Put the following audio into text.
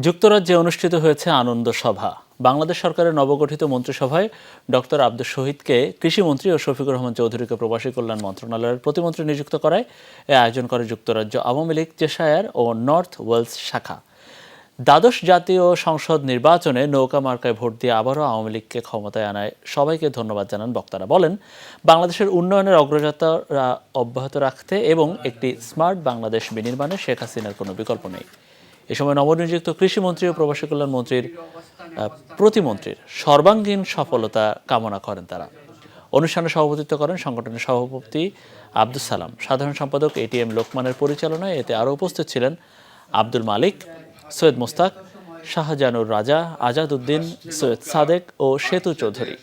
যুক্তরাজ্যে অনুষ্ঠিত হয়েছে আনন্দ সভা। বাংলাদেশ সরকারের নবগঠিত মন্ত্রিসভায় ডক্টর আব্দুস শহীদকে কৃষিমন্ত্রী ও শফিকুর রহমান চৌধুরীকে প্রবাসী কল্যাণ মন্ত্রণালয়ের প্রতিমন্ত্রী নিযুক্ত করায় এ আয়োজন করে যুক্তরাজ্য আওয়ামী লীগ চেশায়ার ও নর্থ ওয়েলস শাখা। দ্বাদশ জাতীয় সংসদ নির্বাচনে নৌকা মার্কায় ভোট দিয়ে আবারও আওয়ামী লীগকে ক্ষমতায় আনায় সবাইকে ধন্যবাদ জানান বক্তারা। বলেন, বাংলাদেশের উন্নয়নের অগ্রযাত্রা অব্যাহত রাখতে এবং একটি স্মার্ট বাংলাদেশ বিনির্মাণে শেখ হাসিনার কোনো বিকল্প নেই। এ সময় নবনিযুক্ত কৃষিমন্ত্রী ও প্রবাসী কল্যাণ মন্ত্রীর প্রতিমন্ত্রীর সর্বাঙ্গীন সফলতা কামনা করেন তারা। অনুষ্ঠানে সভাপতিত্ব করেন সংগঠনের সভাপতি আব্দুস সালাম, সাধারণ সম্পাদক এটিএম লোকমানের পরিচালনায়। এতে আরও উপস্থিত ছিলেন আব্দুল মালিক, সৈয়দ মোস্তাক, শাহজানুর রাজা, আজাদ উদ্দিন, সৈয়দ সাদেক ও সেতু চৌধুরী।